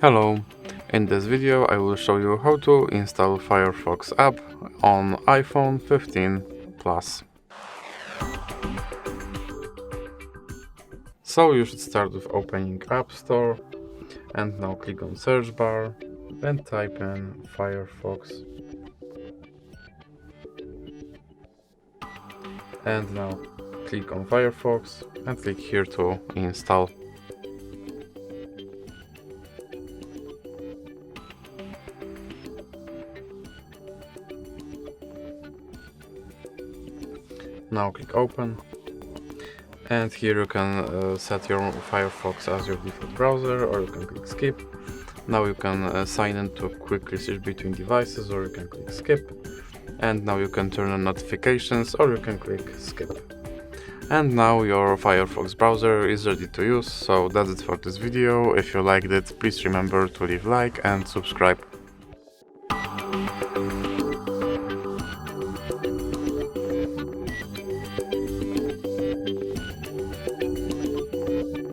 Hello, in this video I will show you how to install Firefox app on iPhone 15 Plus. So you should start with opening App Store and now click on search bar and type in Firefox. And now click on Firefox and click here to install. Now click open, and here you can set your Firefox as your default browser, or you can click skip. Now you can sign in to quickly switch between devices, or you can click skip. And now you can turn on notifications, or you can click skip. And now your Firefox browser is ready to use. So that's it for this video. If you liked it, please remember to leave a like and subscribe.